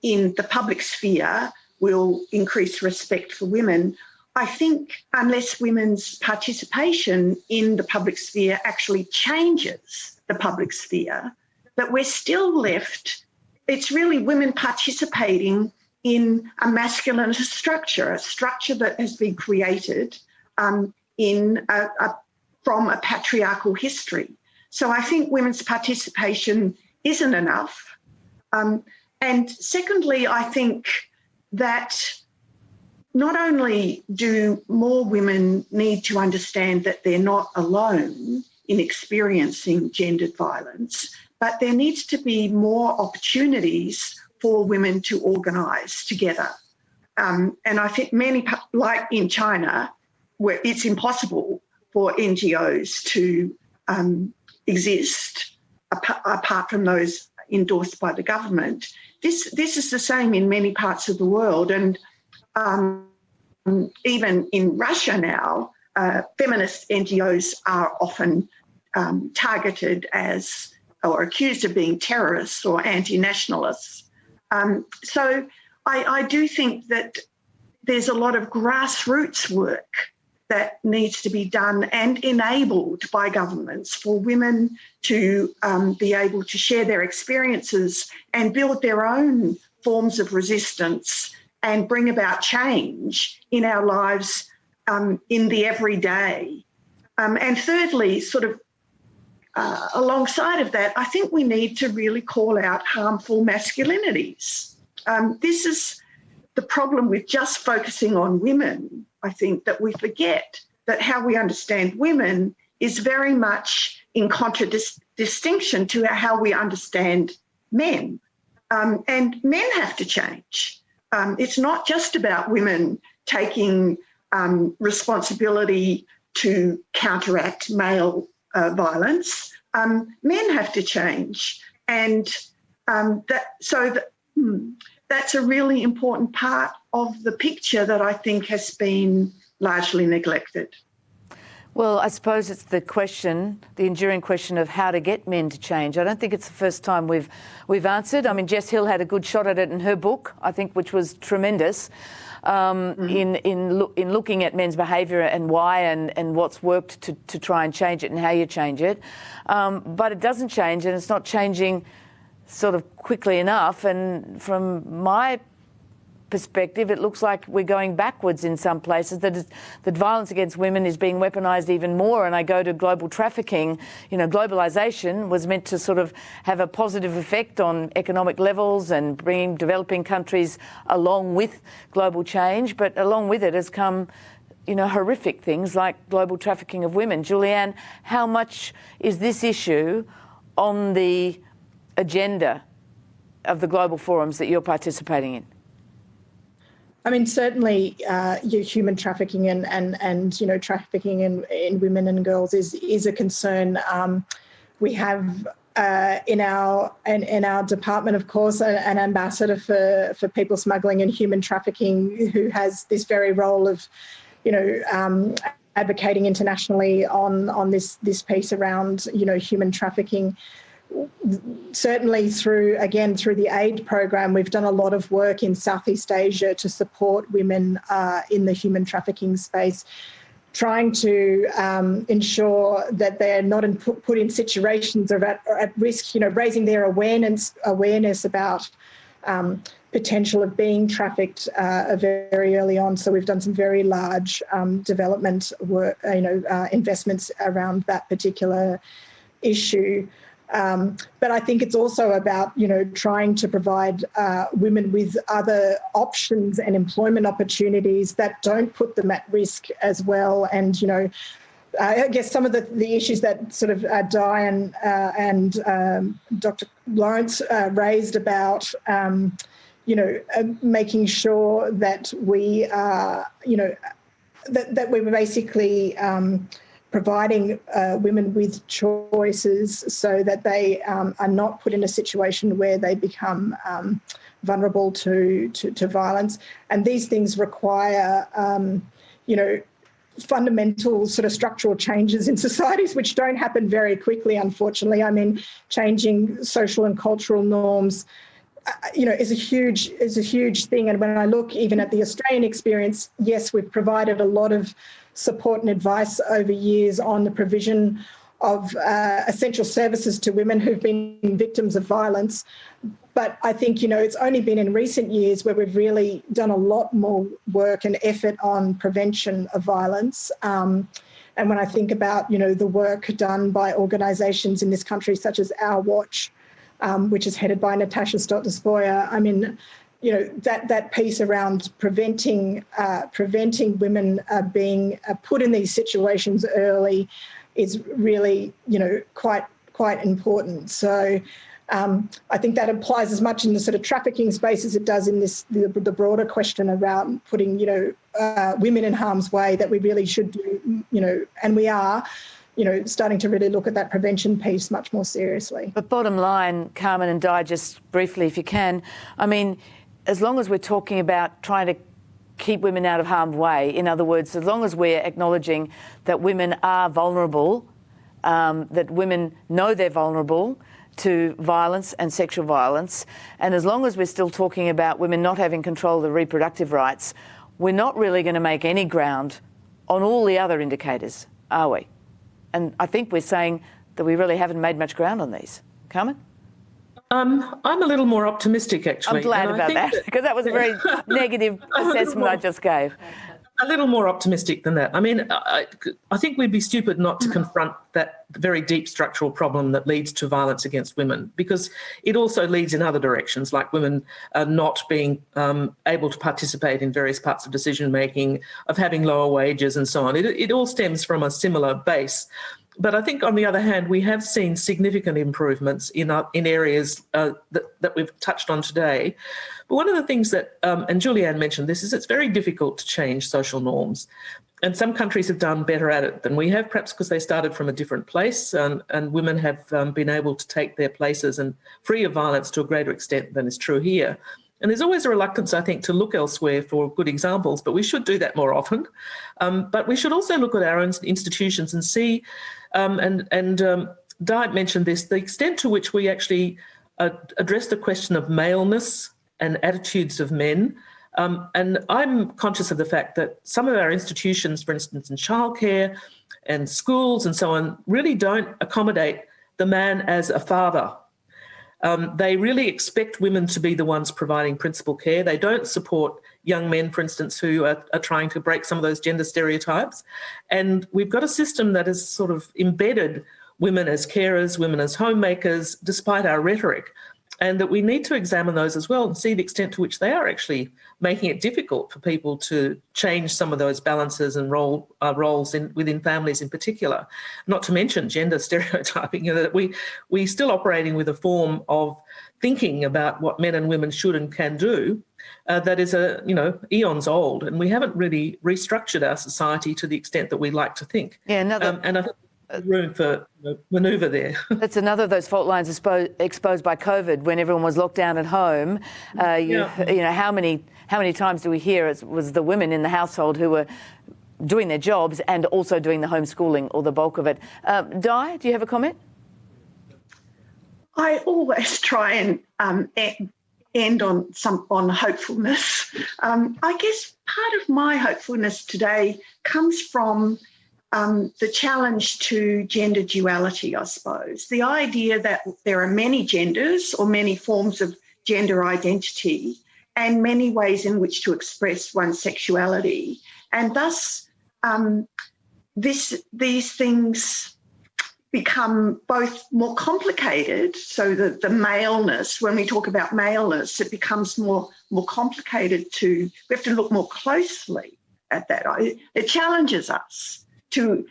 in the public sphere will increase respect for women, I think unless women's participation in the public sphere actually changes the public sphere, that we're still left, it's really women participating in a masculine structure, a structure that has been created from a patriarchal history. So I think women's participation isn't enough. And secondly, I think that not only do more women need to understand that they're not alone in experiencing gendered violence, but there needs to be more opportunities for women to organise together. And I think many, like in China, where it's impossible for NGOs to exist apart from those endorsed by the government. This is the same in many parts of the world, and even in Russia now, feminist NGOs are often targeted as or accused of being terrorists or anti-nationalists. So I do think that there's a lot of grassroots work that needs to be done and enabled by governments for women to be able to share their experiences and build their own forms of resistance and bring about change in our lives in the everyday. And thirdly, sort of alongside of that, I think we need to really call out harmful masculinities. This is the problem with just focusing on women. I think that we forget that how we understand women is very much in contradistinction to how we understand men. And men have to change. It's not just about women taking responsibility to counteract male violence. Men have to change. And that's a really important part of the picture that I think has been largely neglected. Well, I suppose it's the question, the enduring question of how to get men to change. I don't think it's the first time we've answered. I mean, Jess Hill had a good shot at it in her book, I think, which was tremendous, in looking at men's behaviour and why and what's worked to try and change it and how you change it. But it doesn't change, and it's not changing sort of quickly enough. And from my perspective, it looks like we're going backwards in some places, that violence against women is being weaponised even more. And I go to global trafficking. You know, globalisation was meant to sort of have a positive effect on economic levels and bringing developing countries along with global change, but along with it has come, you know, horrific things like global trafficking of women. Julie-Ann, how much is this issue on the agenda of the global forums that you're participating in? I mean, certainly, human trafficking and you know, trafficking in women and girls is a concern. We have in our department, of course, an ambassador for people smuggling and human trafficking, who has this very role of, you know, advocating internationally on this piece around, you know, human trafficking. Certainly through the aid program, we've done a lot of work in Southeast Asia to support women in the human trafficking space, trying to ensure that they're not put in situations or at risk, you know, raising their awareness about potential of being trafficked very early on. So we've done some very large development work, you know, investments around that particular issue. But I think it's also about, you know, trying to provide women with other options and employment opportunities that don't put them at risk as well. And, you know, I guess some of the issues that sort of Dianne and Dr. Lawrence raised about, you know, making sure that we are, you know, that we were basically providing women with choices so that they are not put in a situation where they become vulnerable to violence. And these things require, you know, fundamental sort of structural changes in societies, which don't happen very quickly, unfortunately. I mean, changing social and cultural norms is a huge thing. And when I look even at the Australian experience, yes, we've provided a lot of support and advice over years on the provision of essential services to women who've been victims of violence. But I think, it's only been in recent years where we've really done a lot more work and effort on prevention of violence. And when I think about, the work done by organisations in this country, such as Our Watch, which is headed by Natasha Stott-Despoja, I mean, that piece around preventing women being put in these situations early is really, quite important. So I think that applies as much in the sort of trafficking space as it does in the broader question around putting, women in harm's way, that we really should do, and we are, starting to really look at that prevention piece much more seriously. But bottom line, Carmen and Di, just briefly if you can, I mean, as long as we're talking about trying to keep women out of harm's way, in other words, as long as we're acknowledging that women are vulnerable, that women know they're vulnerable to violence and sexual violence, and as long as we're still talking about women not having control of their reproductive rights, we're not really going to make any ground on all the other indicators, are we? And I think we're saying that we really haven't made much ground on these. Carmen? I'm a little more optimistic, actually. I'm glad about that, because that was a very negative assessment I just gave. A little more optimistic than that. I mean, I think we'd be stupid not to confront that very deep structural problem that leads to violence against women, because it also leads in other directions, like women not being able to participate in various parts of decision-making, of having lower wages and so on. It all stems from a similar base. But I think, on the other hand, we have seen significant improvements in areas that we've touched on today. But one of the things that, and Julie-Ann mentioned this, is it's very difficult to change social norms. And some countries have done better at it than we have, perhaps because they started from a different place, and women have been able to take their places and free of violence to a greater extent than is true here. And there's always a reluctance, I think, to look elsewhere for good examples, but we should do that more often. But we should also look at our own institutions and see, and Dianne mentioned this, the extent to which we actually address the question of maleness and attitudes of men. And I'm conscious of the fact that some of our institutions, for instance, in childcare and schools and so on, really don't accommodate the man as a father. They really expect women to be the ones providing principal care. They don't support young men, for instance, who are trying to break some of those gender stereotypes. And we've got a system that has sort of embedded women as carers, women as homemakers, despite our rhetoric, and that we need to examine those as well and see the extent to which they are actually making it difficult for people to change some of those balances and roles within families in particular. Not to mention gender stereotyping, that we're still operating with a form of thinking about what men and women should and can do that is eons old, and we haven't really restructured our society to the extent that we like to think. Yeah, and I think room for manoeuvre there. That's another of those fault lines exposed by COVID when everyone was locked down at home. How many times do we hear it was the women in the household who were doing their jobs and also doing the homeschooling, or the bulk of it. Di, do you have a comment? I always try and end on hopefulness. I guess part of my hopefulness today comes from the challenge to gender duality, I suppose. The idea that there are many genders or many forms of gender identity and many ways in which to express one's sexuality. And thus, these things become both more complicated, so that the maleness, when we talk about maleness, it becomes more complicated we have to look more closely at that. It challenges us to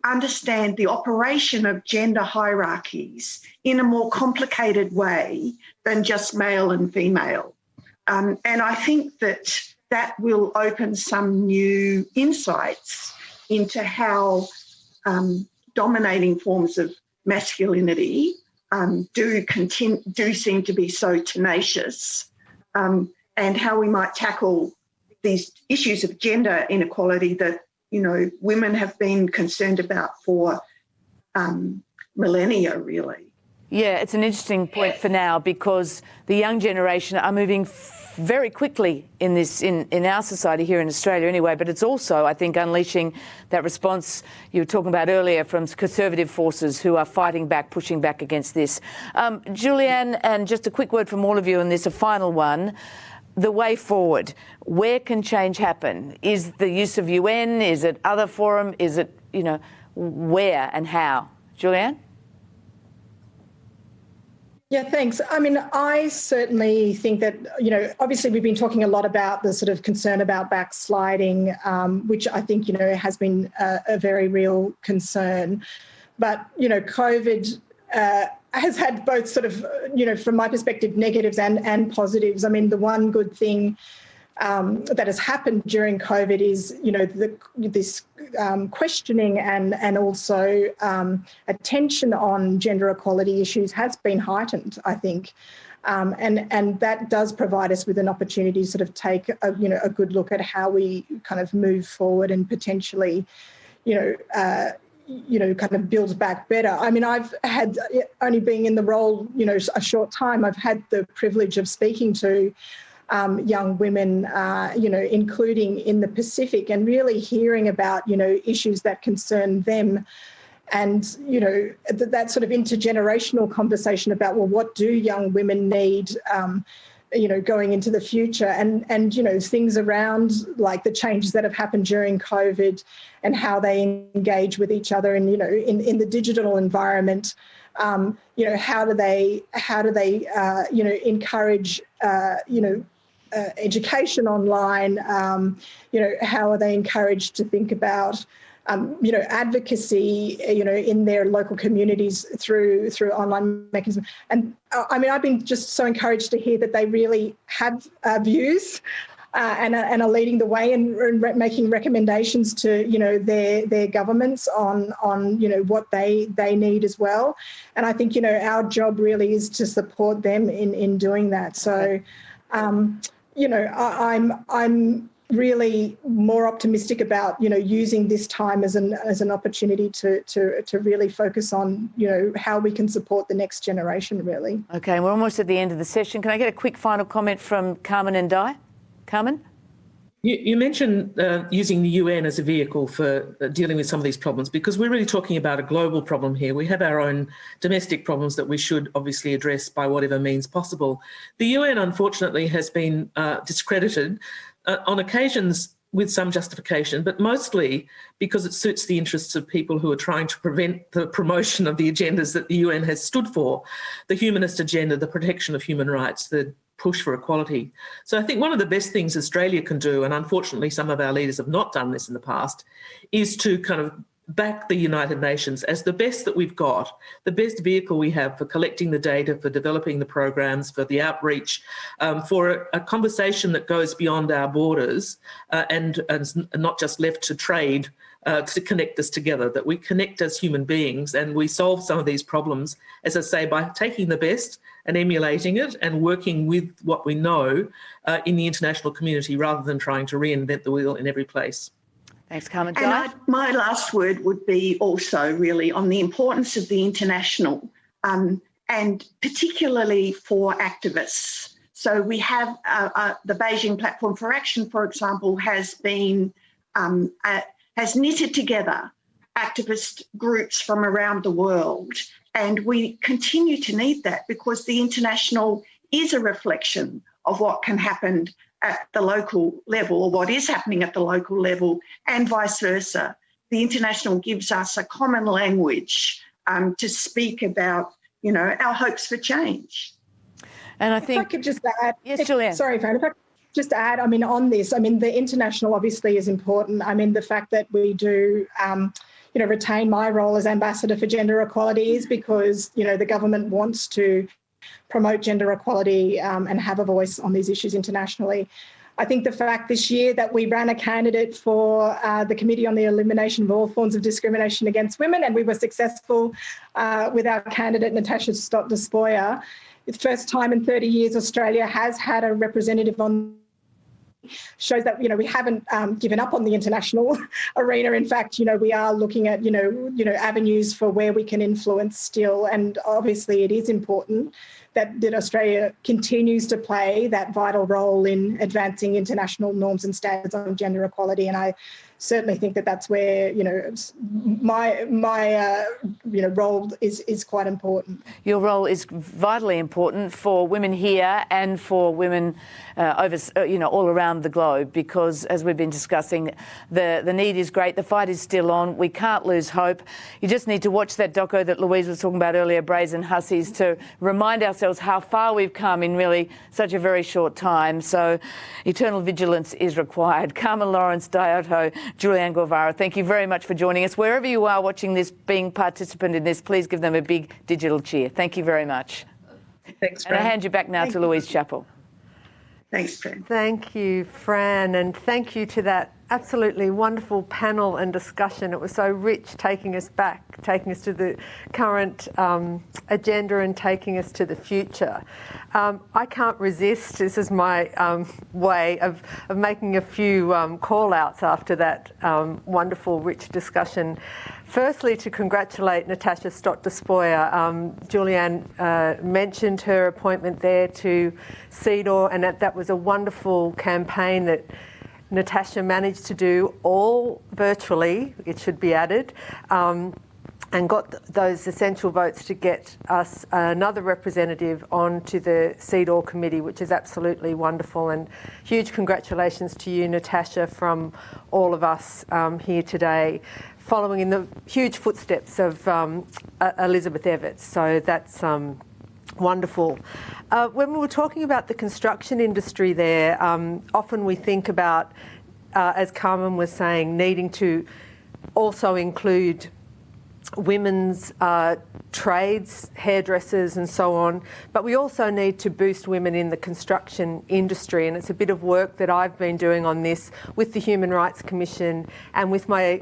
understand the operation of gender hierarchies in a more complicated way than just male and female. And I think that will open some new insights into how dominating forms of masculinity do seem to be so tenacious, and how we might tackle these issues of gender inequality that women have been concerned about for millennia, really. Yeah, it's an interesting point for now because the young generation are moving very quickly in our society here in Australia anyway, but it's also, I think, unleashing that response you were talking about earlier from conservative forces who are fighting back, pushing back against this. Julie-Ann, and just a quick word from all of you on this, a final one. The way forward, where can change happen? Is the use of UN? Is it other forum? Is it, where and how? Julie-Ann? Yeah, thanks. I mean, I certainly think that, obviously we've been talking a lot about the sort of concern about backsliding, which I think, has been a very real concern. But, COVID has had both sort of, from my perspective, negatives and positives. I mean, the one good thing that has happened during COVID is, this questioning and also attention on gender equality issues has been heightened, I think. And that does provide us with an opportunity to sort of take a good look at how we kind of move forward and potentially, kind of build back better. I mean, I've had, only being in the role, a short time, I've had the privilege of speaking to young women, including in the Pacific, and really hearing about, issues that concern them. And, that sort of intergenerational conversation about, well, what do young women need, going into the future, and things around like the changes that have happened during COVID and how they engage with each other and, in the digital environment. How do they encourage, education online? How are they encouraged to think about, advocacy, in their local communities through online mechanisms? And I mean, I've been just so encouraged to hear that they really have views and are leading the way and making recommendations to, their governments on what they need as well. And I think, our job really is to support them in doing that. So, I'm really more optimistic about, using this time as an opportunity to really focus on, how we can support the next generation, really. Okay, we're almost at the end of the session. Can I get a quick final comment from Carmen and Di? Carmen? You mentioned using the UN as a vehicle for dealing with some of these problems, because we're really talking about a global problem here. We have our own domestic problems that we should obviously address by whatever means possible. The UN, unfortunately, has been discredited on occasions with some justification, but mostly because it suits the interests of people who are trying to prevent the promotion of the agendas that the UN has stood for, the humanist agenda, the protection of human rights, the push for equality. So I think one of the best things Australia can do, and unfortunately some of our leaders have not done this in the past, is to kind of back the United Nations as the best that we've got, the best vehicle we have for collecting the data, for developing the programs, for the outreach, for a conversation that goes beyond our borders and not just left to trade, to connect us together, that we connect as human beings and we solve some of these problems, as I say, by taking the best and emulating it and working with what we know in the international community rather than trying to reinvent the wheel in every place. Thanks, Carmen. And my last word would be also really on the importance of the international and particularly for activists. So we have the Beijing Platform for Action, for example, has knitted together activist groups from around the world. And we continue to need that because the international is a reflection of what can happen at the local level or what is happening at the local level and vice versa. The international gives us a common language to speak about, our hopes for change. And I think... If I could just add... Yes, Julie-Ann. Sorry, Fran, if I could just add, on this, the international obviously is important. The fact that we do... retain my role as Ambassador for Gender Equality is because, the government wants to promote gender equality and have a voice on these issues internationally. I think the fact this year that we ran a candidate for the Committee on the Elimination of All Forms of Discrimination Against Women, and we were successful with our candidate, Natasha Stott-Despoja. It's the first time in 30 years Australia has had a representative on shows that, we haven't given up on the international arena. In fact, we are looking at, avenues for where we can influence still. And obviously it is important that Australia continues to play that vital role in advancing international norms and standards on gender equality. And I certainly think that that's where, my role is quite important. Your role is vitally important for women here and for women all around the globe, because as we've been discussing, the need is great. The fight is still on. We can't lose hope. You just need to watch that doco that Louise was talking about earlier, Brazen Hussies, to remind ourselves how far we've come in really such a very short time. So eternal vigilance is required. Carmen Lawrence, Dianne Otto, Julie-Ann Guivarra, thank you very much for joining us. Wherever you are watching this, being participant in this, please give them a big digital cheer. Thank you very much. Thanks, Fran. And I hand you back now to Louise Chappell. Thanks, Fran. Thank you, Fran, and thank you to that absolutely wonderful panel and discussion. It was so rich, taking us back, taking us to the current agenda and taking us to the future. I can't resist, this is my way of making a few call-outs after that wonderful, rich discussion. Firstly, to congratulate Natasha Stott-Despoja. Julie-Ann mentioned her appointment there to CEDAW, and that was a wonderful campaign that Natasha managed to do all virtually, it should be added, and got those essential votes to get us another representative onto the CEDAW committee, which is absolutely wonderful. And huge congratulations to you, Natasha, from all of us here today, following in the huge footsteps of Elizabeth Evatt. So that's wonderful. When we were talking about the construction industry there, often we think about, as Carmen was saying, needing to also include women's trades, hairdressers and so on, but we also need to boost women in the construction industry, and it's a bit of work that I've been doing on this with the Human Rights Commission and with my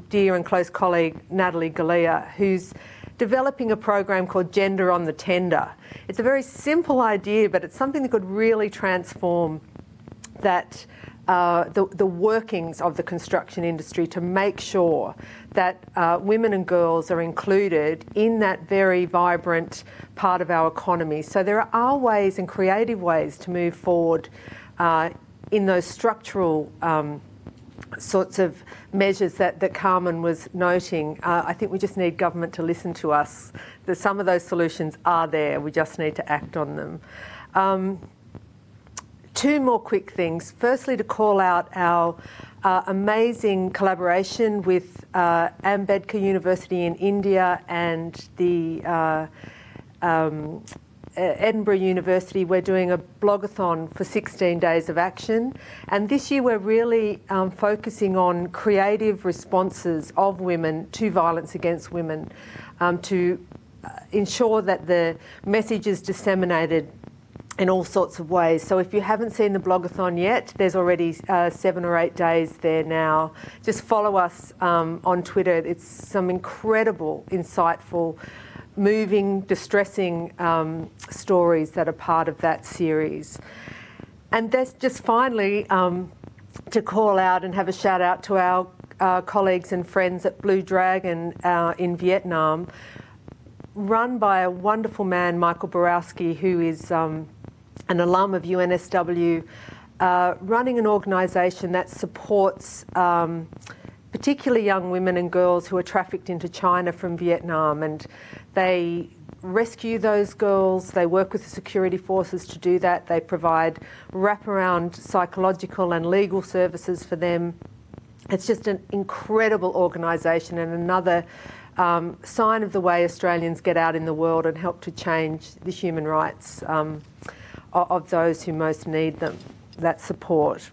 dear and close colleague Natalie Galea, who's developing a program called Gender on the Tender. It's a very simple idea, but it's something that could really transform that the workings of the construction industry to make sure that women and girls are included in that very vibrant part of our economy. So there are ways and creative ways to move forward in those structural sorts of measures that Carmen was noting. I think we just need government to listen to us. Some of those solutions are there, we just need to act on them. Two more quick things. Firstly, to call out our amazing collaboration with Ambedkar University in India and the Edinburgh University. We're doing a blogathon for 16 days of action, and this year we're really focusing on creative responses of women to violence against women, to ensure that the message is disseminated in all sorts of ways. So if you haven't seen the blogathon yet, there's already 7 or 8 days there now. Just follow us on Twitter. It's some incredible, insightful, moving, distressing stories that are part of that series. And that's just finally to call out and have a shout out to our colleagues and friends at Blue Dragon in Vietnam, run by a wonderful man, Michael Borowski, who is an alum of UNSW, running an organisation that supports particularly young women and girls who are trafficked into China from Vietnam, and they rescue those girls. They work with the security forces to do that. They provide wraparound psychological and legal services for them. It's just an incredible organisation, and another sign of the way Australians get out in the world and help to change the human rights of those who most need them, that support.